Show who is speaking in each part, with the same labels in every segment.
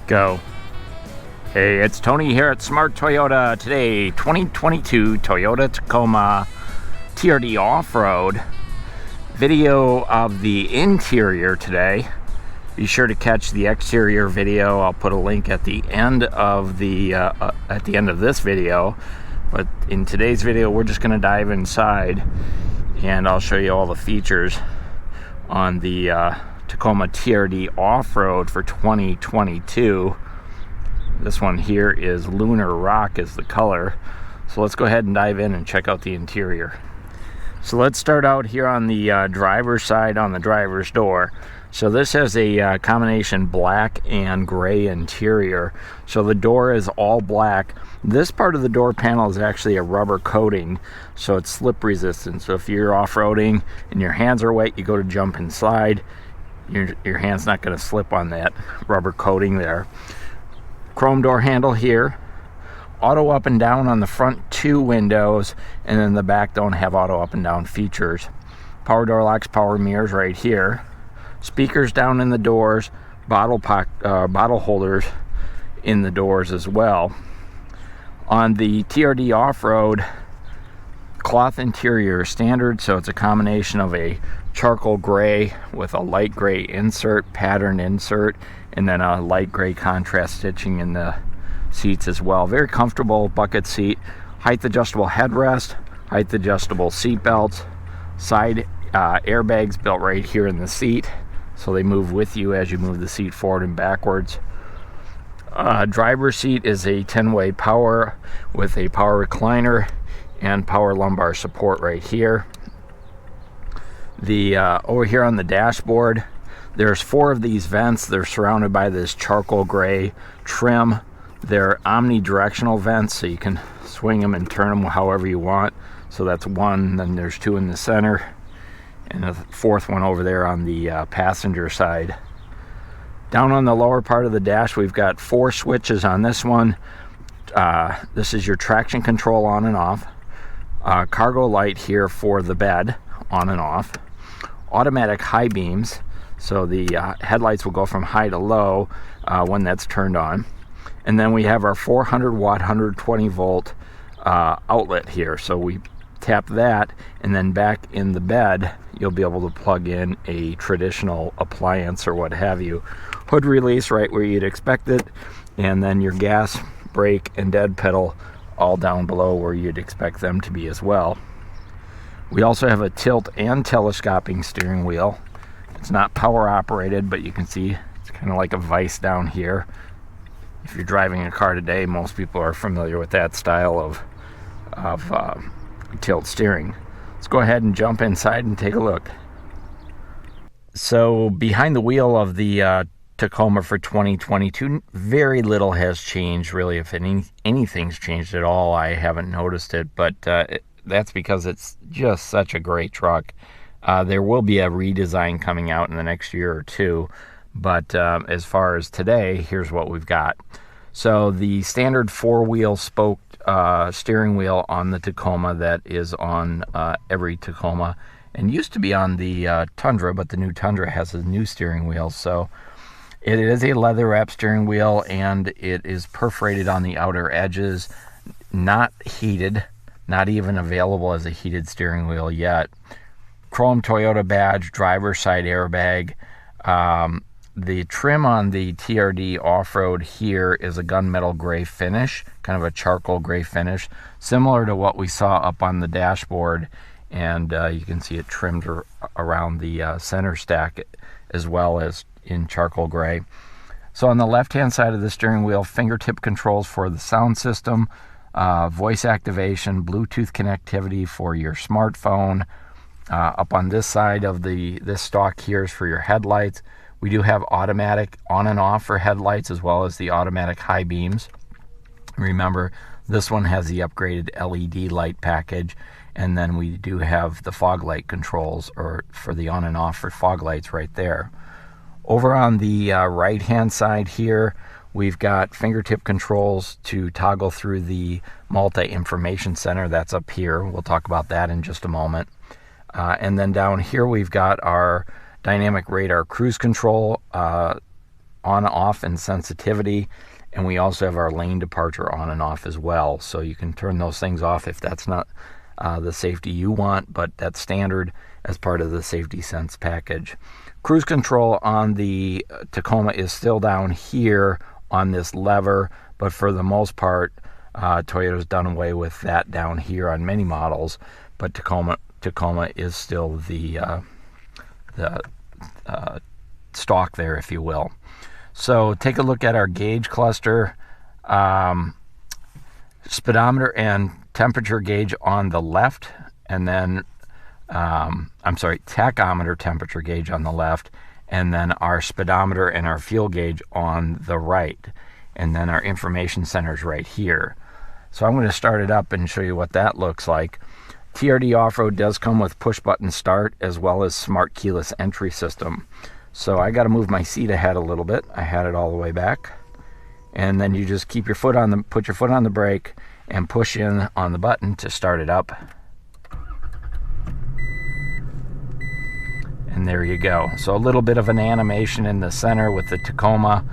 Speaker 1: Go. Hey, it's Tony here at Smart Toyota. Today, 2022 Toyota Tacoma TRD Off-Road. Video of the interior today. Be sure to catch the exterior video. I'll put a link at the end of this video. But in today's video, we're just going to dive inside, and I'll show you all the features on the Tacoma TRD Off-Road for 2022. This one here is Lunar Rock is the color. So let's go ahead and dive in and check out the interior. So let's start out here on the driver's side on the driver's door. So this has a combination black and gray interior. So the door is all black. This part of the door panel is actually a rubber coating, so it's slip resistant. So if you're off-roading and your hands are wet, you go to jump inside, your hand's not going to slip on that rubber coating there. Chrome door handle here. Auto up and down on the front two windows, and then the back don't have auto up and down features. Power door locks, power mirrors right here. Speakers down in the doors, bottle holders in the doors as well. On the TRD Off-Road, cloth interior standard, so it's a combination of a charcoal gray with a light gray insert, pattern insert, and then a light gray contrast stitching in the seats as well. Very comfortable bucket seat, height adjustable headrest, height adjustable seat belts, side airbags built right here in the seat, so they move with you as you move the seat forward and backwards. Driver's seat is a 10-way power with a power recliner and power lumbar support right here. Over here on the dashboard, there's 4 of these vents. They're surrounded by this charcoal gray trim. They're omnidirectional vents, so you can swing them and turn them however you want. So that's 1, then there's 2 in the center, and a 4th one over there on the passenger side. Down on the lower part of the dash, we've got 4 switches on this one. This is your traction control on and off. Cargo light here for the bed, on and off. Automatic high beams, so the headlights will go from high to low when that's turned on. And then we have our 400 watt 120 volt outlet here, so we tap that, and then back in the bed you'll be able to plug in a traditional appliance or what have you. Hood release right where you'd expect it, and then your gas, brake, and dead pedal all down below where you'd expect them to be as well. We also have a tilt and telescoping steering wheel. It's not power operated, but you can see it's kind of like a vise down here. If you're driving a car today, most people are familiar with that style of tilt steering. Let's go ahead and jump inside and take a look. So behind the wheel of the Tacoma for 2022, very little has changed really. If anything's changed at all, I haven't noticed it, but that's because it's just such a great truck. There will be a redesign coming out in the next year or two, but as far as today, here's what we've got. So the standard 4-wheel spoked steering wheel on the Tacoma that is on every Tacoma, and used to be on the Tundra, but the new Tundra has a new steering wheel. So it is a leather wrap steering wheel, and it is perforated on the outer edges, not heated, not even available as a heated steering wheel yet. Chrome Toyota badge, driver's side airbag. The trim on the TRD Off-Road here is a gunmetal gray finish, kind of a charcoal gray finish, similar to what we saw up on the dashboard, and you can see it trimmed around the center stack as well as in charcoal gray. So on the left-hand side of the steering wheel, fingertip controls for the sound system, voice activation, Bluetooth connectivity for your smartphone. Up on this side of this stalk here is for your headlights. We do have automatic on and off for headlights, as well as the automatic high beams. Remember, this one has the upgraded LED light package, and then we do have the fog light controls for the on and off for fog lights right there. Over on the right hand side here, we've got fingertip controls to toggle through the multi-information center. That's up here. We'll talk about that in just a moment. And then down here we've got our dynamic radar cruise control on, off, and sensitivity. And we also have our lane departure on and off as well. So you can turn those things off if that's not the safety you want, but that's standard as part of the safety sense package. Cruise control on the Tacoma is still down here on this lever, but for the most part, Toyota's done away with that down here on many models, but Tacoma is still the stock there, if you will. So take a look at our gauge cluster, speedometer and temperature gauge on the left, and then tachometer temperature gauge on the left, and then our speedometer and our fuel gauge on the right, and then our information center is right here. So I'm going to start it up and show you what that looks like. TRD Off-Road does come with push button start as well as smart keyless entry system. So I got to move my seat ahead a little bit. I had it all the way back, and then you just keep your foot on the put your foot on the brake and push in on the button to start it up. And there you go. So a little bit of an animation in the center with the Tacoma,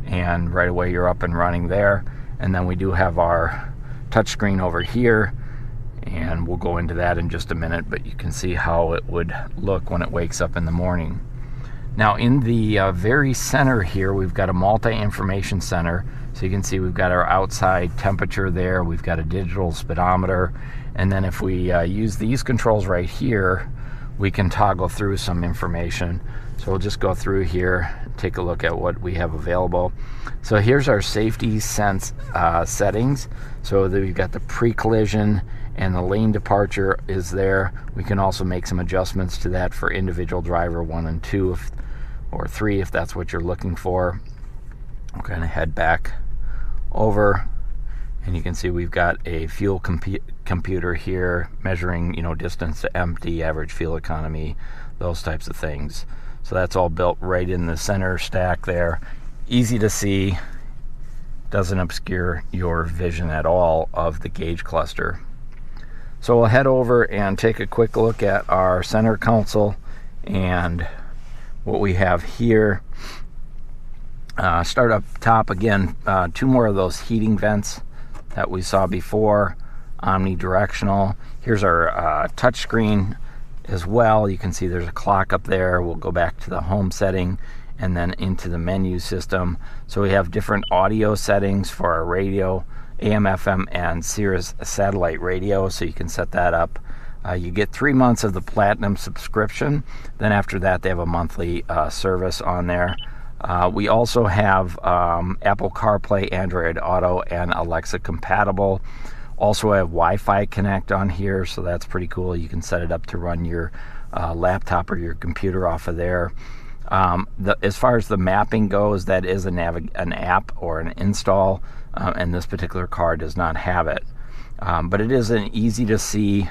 Speaker 1: and right away you're up and running there. And then we do have our touchscreen over here, and we'll go into that in just a minute, but you can see how it would look when it wakes up in the morning. Now in the very center here, we've got a multi-information center. So you can see we've got our outside temperature there, we've got a digital speedometer, and then if we use these controls right here, we can toggle through some information. So we'll just go through here, take a look at what we have available. So here's our safety sense settings. So we've got the pre-collision and the lane departure is there. We can also make some adjustments to that for individual driver 1 and 2 or 3 if that's what you're looking for. I'm going to head back over, and you can see we've got a fuel computer here measuring, distance to empty, average fuel economy, those types of things. So that's all built right in the center stack there. Easy to see, doesn't obscure your vision at all of the gauge cluster. So we'll head over and take a quick look at our center console and what we have here. Start up top again, 2 more of those heating vents that we saw before, omnidirectional. Here's our touch screen as well. You can see there's a clock up there. We'll go back to the home setting and then into the menu system. So we have different audio settings for our radio, AM, FM, and Sirius satellite radio, so you can set that up. You get 3 months of the Platinum subscription. Then after that, they have a monthly service on there. We also have Apple CarPlay, Android Auto, and Alexa compatible. Also have Wi-Fi Connect on here, so that's pretty cool. You can set it up to run your laptop or your computer off of there. As far as the mapping goes, that is an app or an install, and this particular car does not have it. But it is an easy to see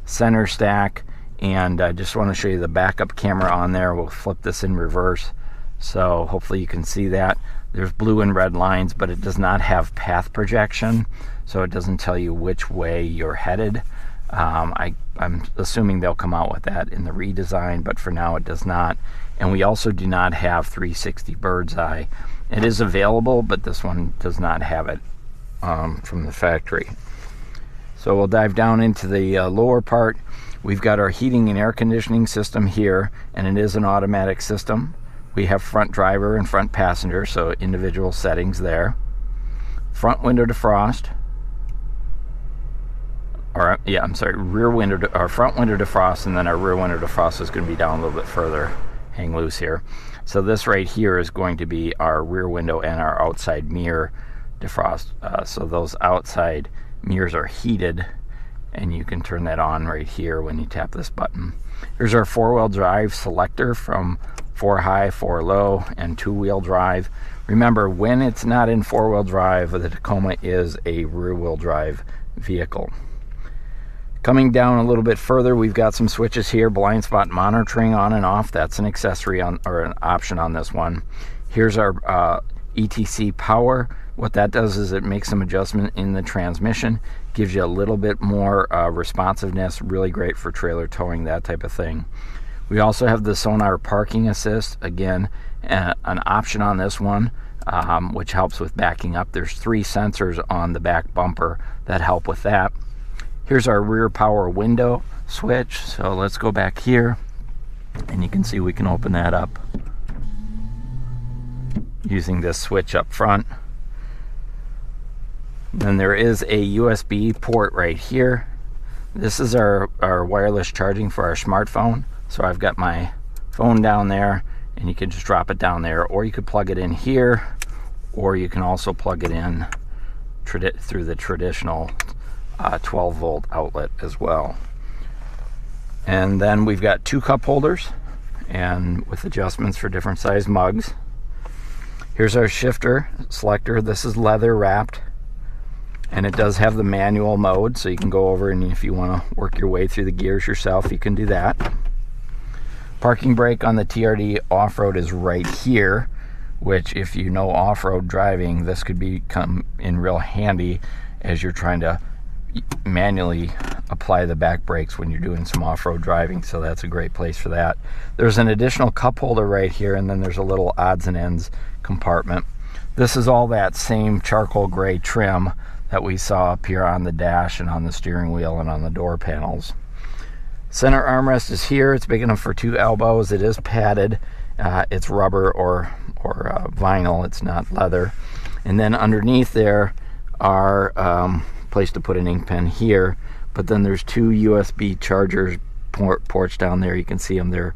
Speaker 1: center stack, and I just want to show you the backup camera on there. We'll flip this in reverse, so hopefully you can see that. There's blue and red lines, but it does not have path projection, so it doesn't tell you which way you're headed. I'm assuming they'll come out with that in the redesign, but for now it does not. And we also do not have 360 bird's eye. It is available, but this one does not have it from the factory. So we'll dive down into the lower part. We've got our heating and air conditioning system here, and it is an automatic system. We have front driver and front passenger, so individual settings there. Front window defrost. Rear window, our front window defrost, and then our rear window defrost is going to be down a little bit further. Hang loose here. So this right here is going to be our rear window and our outside mirror defrost. So those outside mirrors are heated, and you can turn that on right here when you tap this button. Here's our 4-wheel drive selector from 4 high, 4 low, and 2-wheel drive. Remember, when it's not in 4-wheel drive, the Tacoma is a rear-wheel drive vehicle. Coming down a little bit further, we've got some switches here. Blind spot monitoring on and off. That's an accessory on, or an option on this one. Here's our ETC power. What that does is it makes some adjustment in the transmission, gives you a little bit more responsiveness. Really great for trailer towing, that type of thing. We also have the sonar parking assist, again, an option on this one, which helps with backing up. There's 3 sensors on the back bumper that help with that. Here's our rear power window switch. So let's go back here, and you can see we can open that up using this switch up front. Then there is a USB port right here. This is our wireless charging for our smartphone. So I've got my phone down there, and you can just drop it down there, or you could plug it in here, or you can also plug it in through the traditional 12 volt outlet as well. And then we've got 2 cup holders, and with adjustments for different size mugs. Here's our shifter selector. This is leather wrapped, and it does have the manual mode, so you can go over, and if you want to work your way through the gears yourself, you can do that. Parking brake on the TRD Off-Road is right here, which, if you know off-road driving, this could come in real handy as you're trying to manually apply the back brakes when you're doing some off-road driving, so that's a great place for that. There's an additional cup holder right here, and then there's a little odds and ends compartment. This is all that same charcoal gray trim that we saw up here on the dash and on the steering wheel and on the door panels. Center armrest is here. It's big enough for 2 elbows. It is padded. It's rubber or vinyl. It's not leather. And then underneath there are place to put an ink pen here. But then there's 2 USB chargers ports down there. You can see them. They're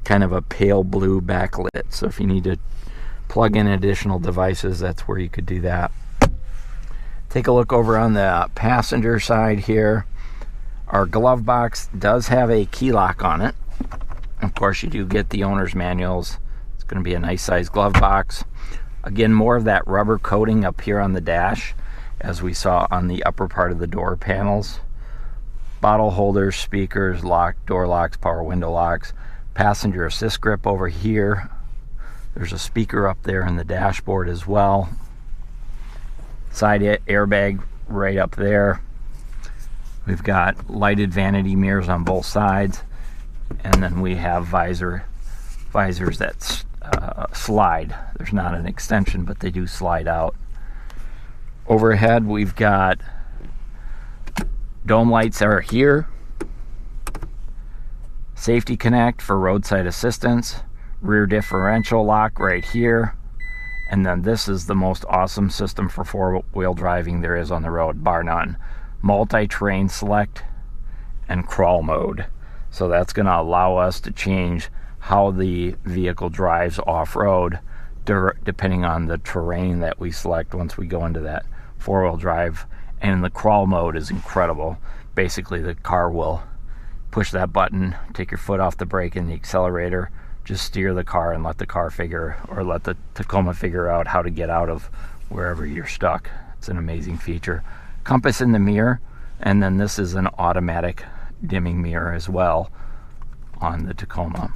Speaker 1: kind of a pale blue backlit. So if you need to plug in additional devices, that's where you could do that. Take a look over on the passenger side here. Our glove box does have a key lock on it. Of course, you do get the owner's manuals. It's going to be a nice size glove box. Again, more of that rubber coating up here on the dash, as we saw on the upper part of the door panels. Bottle holders, speakers, door locks, power window locks. Passenger assist grip over here. There's a speaker up there in the dashboard as well. Side airbag right up there. We've got lighted vanity mirrors on both sides, and then we have visors that slide. There's not an extension, but they do slide out. Overhead, we've got dome lights that are here, safety connect for roadside assistance, rear differential lock right here, and then this is the most awesome system for 4-wheel driving there is on the road, bar none. Multi-terrain select and crawl mode. So that's going to allow us to change how the vehicle drives off-road depending on the terrain that we select once we go into that 4-wheel drive. And the crawl mode is incredible. Basically, the car will push that button, take your foot off the brake and the accelerator, just steer the car and let the car let the Tacoma figure out how to get out of wherever you're stuck. It's an amazing feature. Compass in the mirror, and then this is an automatic dimming mirror as well on the Tacoma.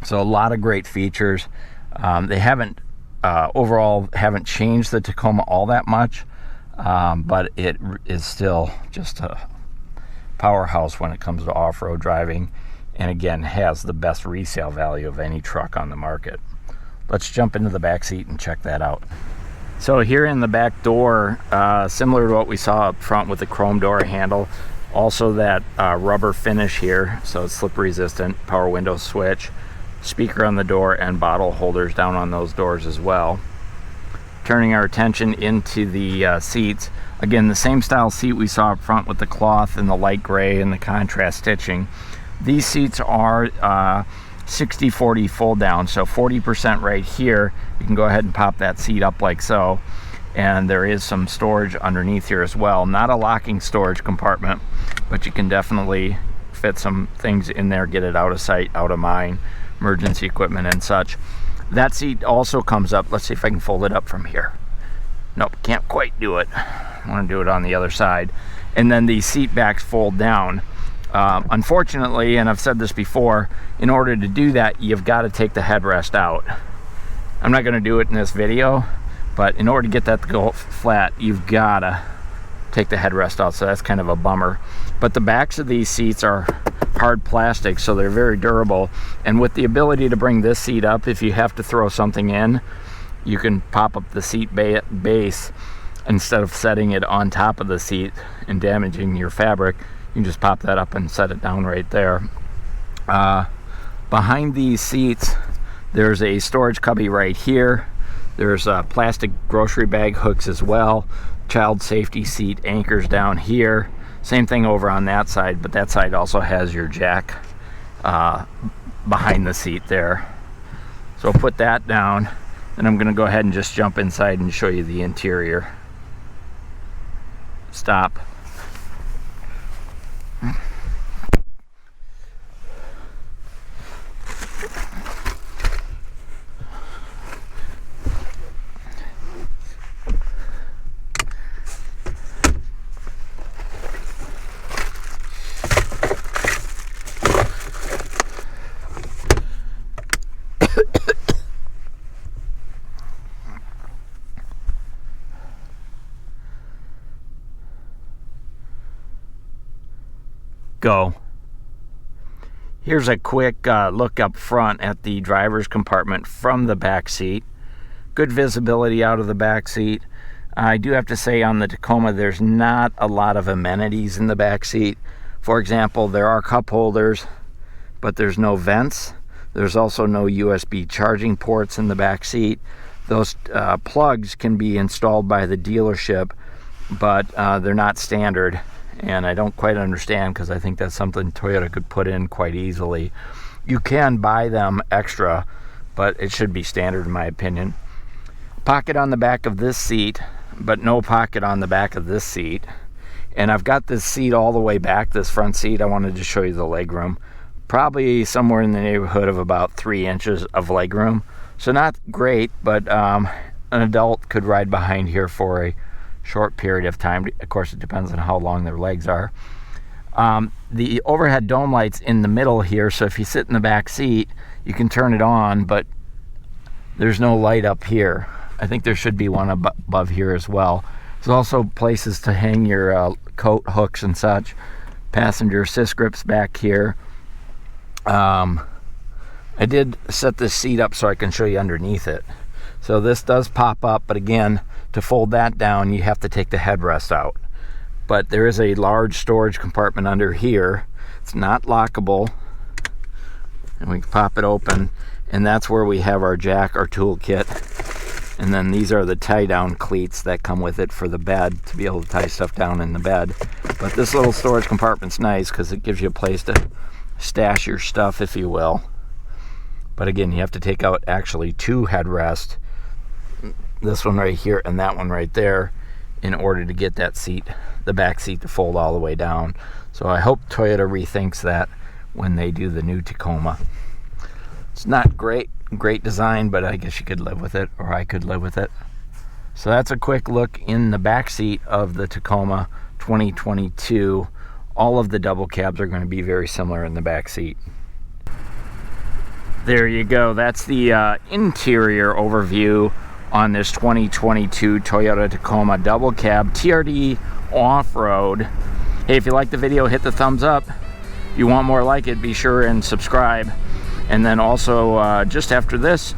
Speaker 1: So a lot of great features. They haven't overall haven't changed the Tacoma all that much, but it is still just a powerhouse when it comes to off-road driving, and again has the best resale value of any truck on the market. Let's jump into the back seat and check that out. So here in the back door, similar to what we saw up front with the chrome door handle, also that rubber finish here, so it's slip resistant, power window switch, speaker on the door, and bottle holders down on those doors as well. Turning our attention into the seats, again the same style seat we saw up front with the cloth and the light gray and the contrast stitching. These seats are 60-40 fold down, so 40% right here. You can go ahead and pop that seat up like so, and there is some storage underneath here as well. Not a locking storage compartment, but you can definitely fit some things in there, get it out of sight, out of mind, emergency equipment and such. That seat also comes up. Let's see if I can fold it up from here. Nope, can't quite do it. I want to do it on the other side. And then the seat backs fold down. Unfortunately, and I've said this before, in order to do that, you've got to take the headrest out. I'm not going to do it in this video, but in order to get that to go flat, you've got to take the headrest out, so that's kind of a bummer. But the backs of these seats are hard plastic, so they're very durable. And with the ability to bring this seat up, if you have to throw something in, you can pop up the seat base instead of setting it on top of the seat and damaging your fabric. You can just pop that up and set it down right there. Behind these seats, there's a storage cubby right here. There's plastic grocery bag hooks as well. Child safety seat anchors down here. Same thing over on that side, but that side also has your jack behind the seat there. So I'll put that down, and I'm gonna go ahead and just jump inside and show you the interior. Stop. Go. Here's a quick look up front at the driver's compartment from the back seat. Good visibility out of the back seat. I do have to say on the Tacoma there's not a lot of amenities in the back seat. For example, there are cup holders, but there's no vents. There's also no USB charging ports in the back seat. Those plugs can be installed by the dealership, but they're not standard. And I don't quite understand, because I think that's something Toyota could put in quite easily. You can buy them extra, but it should be standard in my opinion. Pocket on the back of this seat, but no pocket on the back of this seat. And I've got this seat all the way back, this front seat. I wanted to show you the legroom. Probably somewhere in the neighborhood of about 3 inches of legroom. So not great, but an adult could ride behind here for a short period of time. Of course, it depends on how long their legs are. The overhead dome light's in the middle here, so if you sit in the back seat, you can turn it on, but there's no light up here. I think there should be one above here as well. There's also places to hang your coat hooks and such. Passenger assist grips back here. I did set this seat up so I can show you underneath it. So this does pop up, but again, to fold that down, you have to take the headrest out. But there is a large storage compartment under here. It's not lockable. And we can pop it open, and that's where we have our jack, our toolkit. And then these are the tie-down cleats that come with it for the bed, to be able to tie stuff down in the bed. But this little storage compartment's nice because it gives you a place to stash your stuff, if you will. But again, you have to take out actually 2 headrests, this one right here and that one right there, in order to get that seat, the back seat, to fold all the way down. So I hope Toyota rethinks that when they do the new Tacoma. It's not great design, but I guess you could live with it, or I could live with it. So that's a quick look in the back seat of the Tacoma 2022. All of the double cabs are going to be very similar in the back seat. There you go. That's the interior overview on this 2022 Toyota Tacoma double cab TRD Off-Road. Hey, if you like the video, hit the thumbs up. If you want more like it, be sure and subscribe. And then also, just after this,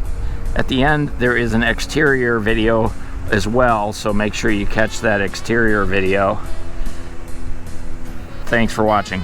Speaker 1: at the end, there is an exterior video as well, so make sure you catch that exterior video. Thanks for watching.